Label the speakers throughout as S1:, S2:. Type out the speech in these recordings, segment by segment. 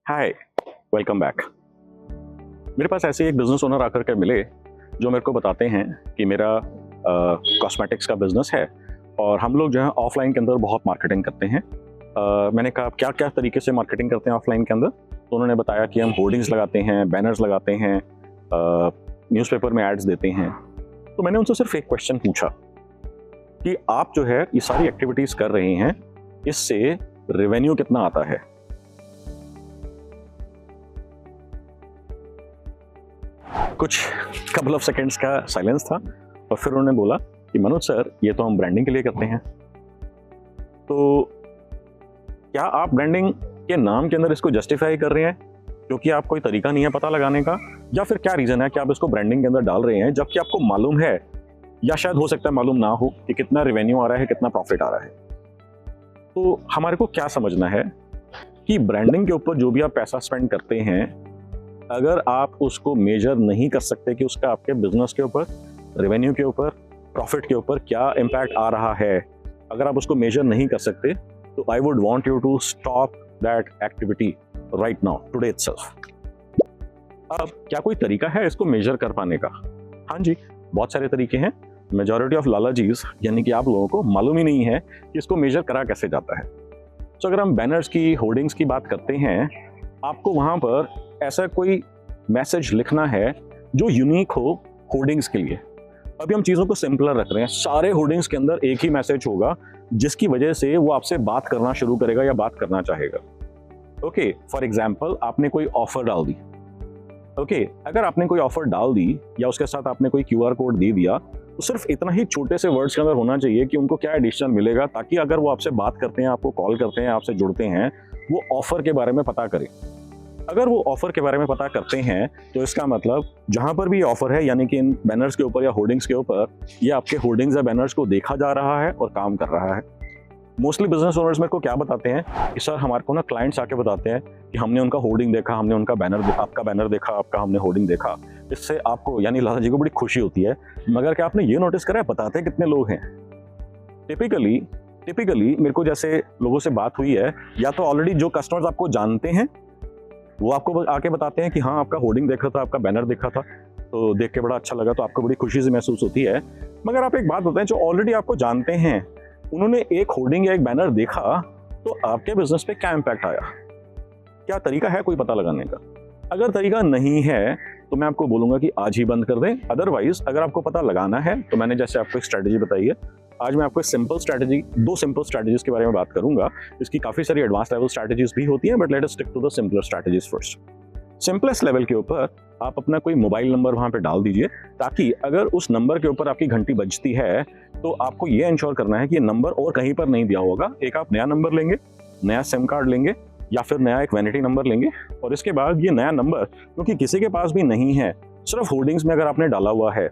S1: हाय, welcome back. मेरे पास ऐसे एक बिजनेस ओनर आकर के मिले जो मेरे को बताते हैं कि मेरा कॉस्मेटिक्स का बिजनेस है और हम लोग जो है ऑफलाइन के अंदर बहुत मार्केटिंग करते हैं। मैंने कहा क्या क्या तरीके से मार्केटिंग करते हैं ऑफलाइन के अंदर, तो उन्होंने बताया कि हम होर्डिंग्स लगाते हैं, बैनर्स लगाते हैं, न्यूज़पेपर में एड्स देते हैं। तो मैंने उनसे सिर्फ एक क्वेश्चन पूछा कि आप जो है ये सारी एक्टिविटीज़ कर रहे हैं, इससे रेवेन्यू कितना आता है। कुछ कपल ऑफ सेकेंड्स का साइलेंस था और फिर उन्होंने बोला कि मनोज सर, ये तो हम ब्रांडिंग के लिए करते हैं। तो क्या आप ब्रांडिंग के नाम के अंदर इसको जस्टिफाई कर रहे हैं क्योंकि आप कोई तरीका नहीं है पता लगाने का, या फिर क्या रीज़न है कि आप इसको ब्रांडिंग के अंदर डाल रहे हैं जबकि आपको मालूम है, या शायद हो सकता है मालूम ना हो, कि कितना रेवेन्यू आ रहा है, कितना प्रॉफिट आ रहा है। तो हमारे को क्या समझना है कि ब्रांडिंग के ऊपर जो भी आप पैसा स्पेंड करते हैं, अगर आप उसको मेजर नहीं कर सकते कि उसका आपके बिजनेस के ऊपर, रेवेन्यू के ऊपर, प्रॉफिट के ऊपर क्या इम्पैक्ट आ रहा है, अगर आप उसको मेजर नहीं कर सकते, तो I would want you to stop that activity right now, today itself. अब क्या कोई तरीका है इसको मेजर कर पाने का? हाँ जी, बहुत सारे तरीके हैं। मेजॉरिटी ऑफ लालाजीज यानी कि आप लोगों को मालूम ही नहीं है कि इसको मेजर करा कैसे जाता है। तो अगर हम बैनर्स की, होर्डिंग्स की बात करते हैं, आपको वहां पर ऐसा कोई मैसेज लिखना है जो यूनिक हो होर्डिंग्स के लिए। अभी हम चीज़ों को सिंपलर रख रहे हैं, सारे होर्डिंग्स के अंदर एक ही मैसेज होगा जिसकी वजह से वो आपसे बात करना शुरू करेगा या बात करना चाहेगा। ओके, फॉर एग्जाम्पल आपने कोई ऑफर डाल दी। ओके, अगर आपने कोई ऑफर डाल दी या उसके साथ आपने कोई QR कोड दे दिया, तो सिर्फ इतना ही छोटे से वर्ड्स के अंदर होना चाहिए कि उनको क्या एडिशनल मिलेगा, ताकि अगर वो आपसे बात करते हैं, आपको कॉल करते हैं, आपसे जुड़ते हैं, वो ऑफर के बारे में पता करें। अगर वो ऑफर के बारे में पता करते हैं तो इसका मतलब जहां पर भी ये ऑफर है, यानी कि इन बैनर्स के ऊपर या होर्डिंग्स के ऊपर, ये आपके होर्डिंग्स या बैनर्स को देखा जा रहा है और काम कर रहा है। मोस्टली बिजनेस ओनर्स मेरे को क्या बताते हैं कि सर, हमारे को ना क्लाइंट्स आके बताते हैं कि हमने उनका होर्डिंग देखा, हमने उनका बैनर देखा, आपका बैनर देखा, आपका हमने होर्डिंग देखा, इससे आपको यानी लाला जी को बड़ी खुशी होती है। मगर क्या आपने ये नोटिस करा है बताते कितने लोग हैं? टिपिकली मेरे को जैसे लोगों से बात हुई है, या तो ऑलरेडी जो कस्टमर्स आपको जानते हैं वो आपको आके बताते हैं कि हाँ, आपका होर्डिंग देखा था, आपका बैनर देखा था, तो देख के बड़ा अच्छा लगा, तो आपको बड़ी खुशी से महसूस होती है। मगर आप एक बात बताएं, जो ऑलरेडी आपको जानते हैं, उन्होंने एक होर्डिंग या एक बैनर देखा, तो आपके बिजनेस पे क्या इम्पैक्ट आया? क्या तरीका है कोई पता लगाने का? अगर तरीका नहीं है तो मैं आपको बोलूंगा कि आज ही बंद कर दें। अदरवाइज अगर आपको पता लगाना है तो मैंने जैसे आपको एक स्ट्रैटेजी बताई है, आज मैं आपको दो सिंपल स्ट्रैटेजीज के बारे में बात करूंगा। इसकी काफी सारी एडवांस लेवल स्ट्रैटेजीज भी होती हैं, but let us stick to the simpler strategies first. Simplest level के ऊपर आप अपना कोई मोबाइल नंबर वहां पे डाल दीजिए, ताकि अगर उस नंबर के ऊपर आपकी घंटी बजती है तो आपको ये इंश्योर करना है कि ये नंबर और कहीं पर नहीं दिया होगा। एक आप नया नंबर लेंगे, नया सिम कार्ड लेंगे, या फिर नया एक वैनिटी नंबर लेंगे, और इसके बाद ये नया नंबर, क्योंकि किसी के पास भी नहीं है, सिर्फ होर्डिंग्स में अगर आपने डाला हुआ है,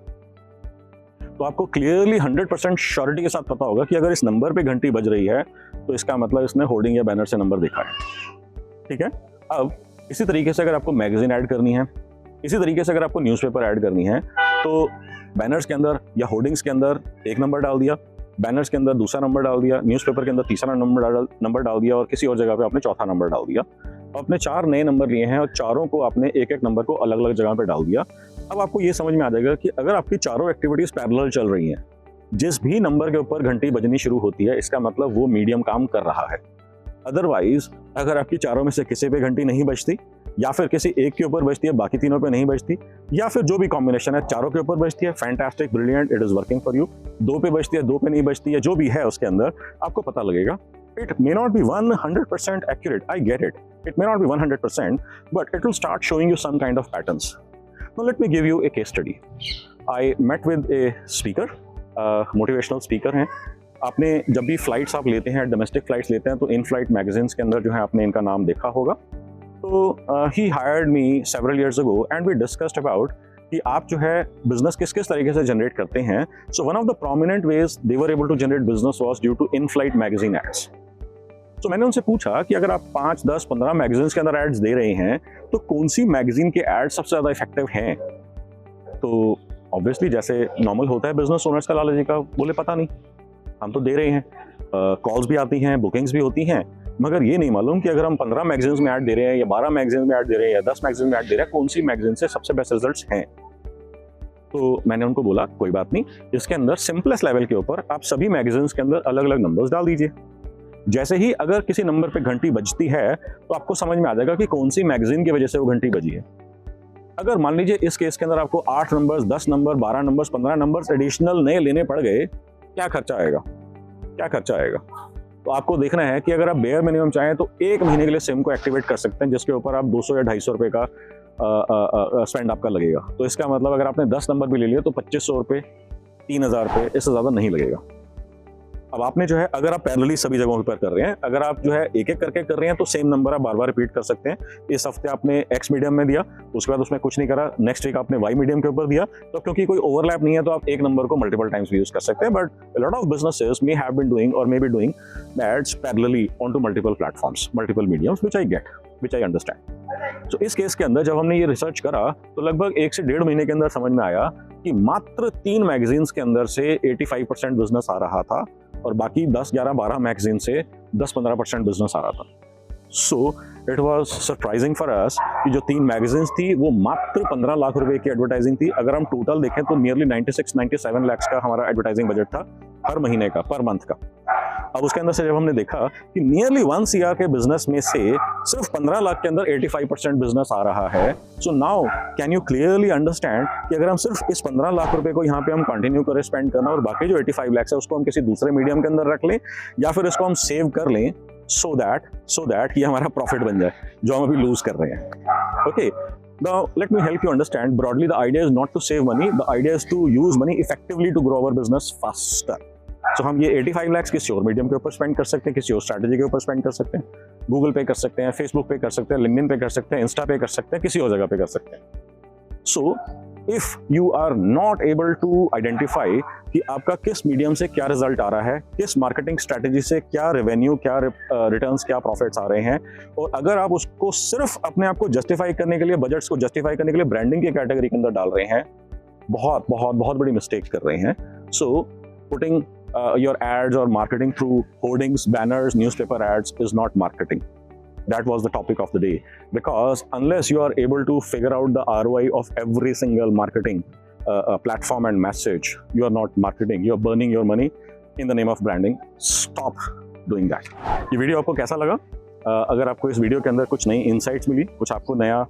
S1: तो आपको क्लियरली 100% श्योरिटी के साथ पता होगा कि अगर इस नंबर पे घंटी बज रही है तो इसका मतलब इसने होर्डिंग या बैनर से नंबर देखा है। ठीक है। अब इसी तरीके से अगर आपको मैगजीन ऐड करनी है, इसी तरीके से अगर आपको न्यूज़पेपर ऐड करनी है, तो बैनर्स के अंदर या होर्डिंग्स के अंदर एक नंबर डाल दिया, बैनर्स के अंदर दूसरा नंबर डाल दिया, न्यूज़पेपर के अंदर तीसरा नंबर डाल दिया, और किसी और जगह पे आपने चौथा नंबर डाल दिया। आपने 4 नए नंबर लिए हैं और चारों को आपने एक एक नंबर को अलग अलग जगह पे डाल दिया। अब आपको ये समझ में आ जाएगा कि अगर आपकी चारों एक्टिविटीज पैरेलल चल रही हैं, जिस भी नंबर के ऊपर घंटी बजनी शुरू होती है, इसका मतलब वो मीडियम काम कर रहा है। अदरवाइज अगर आपकी चारों में से किसी पे घंटी नहीं बजती, या फिर किसी एक के ऊपर बजती है, बाकी तीनों पे नहीं बजती, या फिर जो भी कॉम्बिनेशन है, चारों के ऊपर बजती है, fantastic, brilliant, it is working for you. 2 पे बजती है, 2 पे नहीं बजती है, जो भी है उसके अंदर आपको पता लगेगा। It may not be 100% accurate, I get it. It may not be 100%, but it will start showing you some kind of patterns. Now let me give you a case study. I met with a speaker, motivational speaker हैं। आपने जब भी flights आप लेते हैं, domestic flights लेते हैं, तो इन फ्लाइट मैगजीन्स के अंदर जो है आपने इनका नाम देखा होगा। तो he hired me several years ago and we discussed about कि आप जो है बिजनेस किस किस तरीके से जनरेट करते हैं। So one of the prominent ways they were able to generate business was due to in-flight magazine ads. तो मैंने उनसे पूछा कि अगर आप 5, 10, 15 मैगजीन्स के अंदर एड्स दे रहे हैं, तो कौन सी मैगजीन के एड्स सबसे ज़्यादा इफेक्टिव हैं? तो ऑब्वियसली जैसे नॉर्मल होता है बिजनेस ओनर्स का, लाला जी का, बोले पता नहीं, हम तो दे रहे हैं, कॉल्स भी आती हैं, बुकिंग्स भी होती हैं, मगर ये नहीं मालूम कि अगर हम 15 मैगजीन्स में ऐड दे रहे हैं या 12 मैगजीन्स में ऐड दे रहे हैं या 10 मैगजीन में ऐड दे रहे हैं, कौन सी मैगजीन से सबसे बेस्ट रिजल्ट्स हैं। तो मैंने उनको बोला कोई बात नहीं, इसके अंदर सिंपलेस्ट लेवल के ऊपर आप सभी मैगजीन्स के अंदर अलग अलग नंबर्स डाल दीजिए। जैसे ही अगर किसी नंबर पे घंटी बजती है तो आपको समझ में आ जाएगा कि कौन सी मैगजीन की वजह से वो घंटी बजी है। अगर मान लीजिए इस केस के अंदर आपको 8 numbers, 10 number, 12 numbers, 15 numbers additional नए लेने पड़ गए, क्या खर्चा आएगा, क्या खर्चा आएगा। तो आपको देखना है कि अगर आप बेयर मिनिमम चाहें तो 1 महीने के लिए सिम को एक्टिवेट कर सकते हैं, जिसके ऊपर आप 200 या 250 रुपए का स्पेंड आपका लगेगा। तो इसका मतलब अगर आपने 10 नंबर भी ले लिया तो 2500 रुपये, 3000 रुपये, इससे ज़्यादा नहीं लगेगा। अब आपने जो है, अगर आप पैरेलली सभी जगहों पर कर रहे हैं, अगर आप जो है एक एक करके कर रहे हैं तो सेम नंबर आप बार बार रिपीट कर सकते हैं। इस हफ्ते आपने एक्स मीडियम में दिया, उसके बाद उसमें कुछ नहीं करा, नेक्स्ट वीक आपने वाई मीडियम के ऊपर दिया, तो क्योंकि कोई ओवरलैप नहीं है तो आप एक नंबर को मल्टीपल टाइम्स भी यूज कर सकते हैं। But lot of businesses may have been doing और may be doing ads parallelly on to multiple platforms, multiple mediums, which I get, which I understand. तो इस केस के अंदर जब हमने ये रिसर्च करा तो लगभग 1 से 1.5 महीने के अंदर समझ में आया कि मात्र 3 मैगजीन्स के अंदर से 85% बिजनेस आ रहा था और बाकी 10, 11, 12 मैगजीन से 10-15% बिजनेस आ रहा था। So it was surprising for us कि जो 3 मैगजीन्स थी वो मात्र 15 लाख रुपए की एडवर्टाइजिंग थी। अगर हम टोटल देखें तो नियरली 96-97 लाख का हमारा एडवर्टाइजिंग बजट था हर महीने का, पर मंथ का। अब उसके अंदर से जब हमने देखा कि नियरली 1 CR के बिजनेस में से सिर्फ 15 लाख के अंदर 85% बिजनेस आ रहा है, so now can you clearly understand कि अगर हम सिर्फ इस 15 लाख रुपए को यहाँ पे हम कंटिन्यू करें स्पेंड करना और बाकी जो 85 लाख है उसको हम किसी दूसरे मीडियम के अंदर रख लें या फिर इसको हम सेव कर लें सो दैट ये हमारा प्रॉफिट बन जाए जो हम अभी लूज कर रहे हैं। Okay, now let me help you understand broadly. The idea is not to save money, the idea is to use money effectively to grow our business faster. So हम ये 85 लाख किसी और मीडियम के ऊपर स्पेंड कर सकते हैं, किसी और स्ट्रैटेजी के ऊपर स्पेंड कर सकते हैं, गूगल पे कर सकते हैं, फेसबुक पे कर सकते हैं, लिंक्डइन पे कर सकते हैं, इंस्टा पे कर सकते हैं, किसी और जगह पे कर सकते हैं। So if you are not able to identify कि आपका किस मीडियम से क्या रिजल्ट आ रहा है, किस मार्केटिंग स्ट्रैटेजी से क्या रेवेन्यू, क्या रिटर्न्स, क्या प्रॉफिट्स आ रहे हैं, और अगर आप उसको सिर्फ अपने आप को जस्टिफाई करने के लिए, बजट्स को जस्टिफाई करने के लिए ब्रांडिंग की कैटेगरी के अंदर डाल रहे हैं, बहुत बहुत बहुत बड़ी मिस्टेक कर रहे हैं। So putting your ads or marketing through hoardings, banners, newspaper ads is not marketing. That was the topic of the day, because unless you are able to figure out the ROI of every single marketing platform and message, you are not marketing, you are burning your money in the name of branding. Stop doing that. ये video आपको कैसा लगा? अगर आपको इस video के अंदर कुछ नई इंसाइट्स मिली, कुछ आपको नया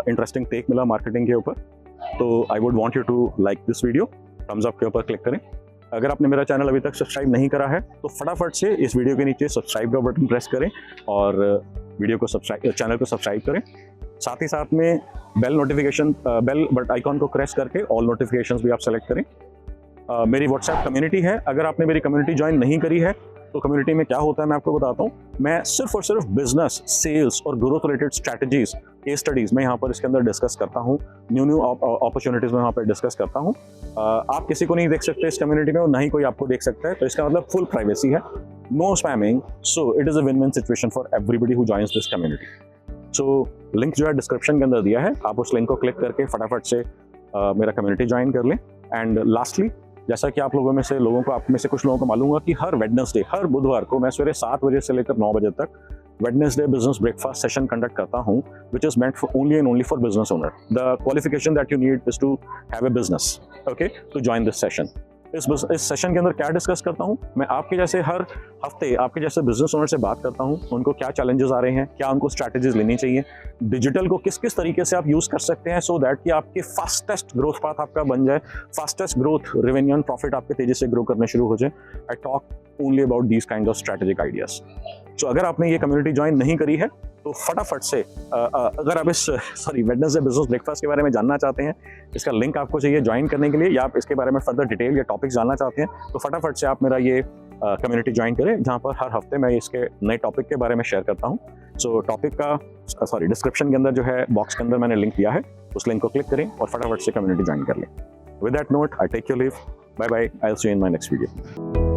S1: इंटरेस्टिंग टेक मिला मार्केटिंग के ऊपर, तो I would want you to like this video, thumbs up के ऊपर क्लिक करें। अगर आपने मेरा चैनल अभी तक सब्सक्राइब नहीं करा है तो फटाफट से इस वीडियो के नीचे सब्सक्राइब का बटन प्रेस करें और वीडियो को चैनल को सब्सक्राइब करें। साथ ही साथ में बेल बट आइकॉन को प्रेस करके ऑल नोटिफिकेशंस भी आप सेलेक्ट करें। मेरी व्हाट्सएप कम्युनिटी है, अगर आपने मेरी कम्युनिटी ज्वाइन नहीं करी है तो कम्युनिटी में क्या होता है मैं आपको बताता हूँ। मैं सिर्फ और सिर्फ बिजनेस, सेल्स और growth related strategies, case studies मैं यहाँ पर इसके अंदर डिस्कस करता हूँ, न्यू अपॉर्चुनिटीज में यहाँ पर डिस्कस करता हूँ। आप किसी को नहीं देख सकते इस कम्युनिटी में और ना ही कोई आपको देख सकता है, तो इसका मतलब फुल प्राइवेसी है, no spamming. So it is a win win situation for everybody who joins this community. So link जो है डिस्क्रिप्शन के अंदर दिया है, आप उस लिंक को क्लिक करके फटाफट से मेरा कम्युनिटी ज्वाइन कर लें। एंड लास्टली, जैसा कि आप में से कुछ लोगों को मालूम होगा कि हर वेडनेसडे, हर बुधवार को मैं सवेरे 7 बजे से लेकर 9 बजे तक Wednesday business breakfast session conduct करता हूं, which is meant for only and only for business owner. The qualification that you need is to have a business, okay, to join this session. इस सेशन के अंदर क्या discuss करता हूं मैं, आपके जैसे हर हफ्ते आपके जैसे बिजनेस ओनर से बात करता हूं, उनको क्या चैलेंजेस आ रहे हैं, क्या उनको स्ट्रैटेजीज लेनी चाहिए, डिजिटल को किस किस तरीके से आप यूज कर सकते हैं सो दैट कि आपके फास्टेस्ट ग्रोथ पाथ आपका बन जाए, fastest growth, revenue and profit आपके तेजी से ग्रो करने शुरू हो जाए। I talk only about these kind of strategic ideas. So अगर आपने ये कम्युनिटी ज्वाइन नहीं करी है तो फटाफट से अगर आप इस वेडनेसडे बिजनेस ब्रेकफास्ट के बारे में जानना चाहते हैं, इसका लिंक आपको चाहिए ज्वाइन करने के लिए, या आप इसके बारे में फर्दर डिटेल या टॉपिक्स जानना चाहते हैं, तो फटाफट से आप मेरा ये कम्युनिटी ज्वाइन करें, जहां पर हर हफ्ते मैं इसके नए टॉपिक के बारे में शेयर करता हूं। सो टॉपिक का डिस्क्रिप्शन के अंदर जो है बॉक्स के अंदर मैंने लिंक दिया है, उस लिंक को क्लिक करें और फटाफट से कम्युनिटी ज्वाइन कर लें। With that note I take your leave, bye bye, I will see you in my next video.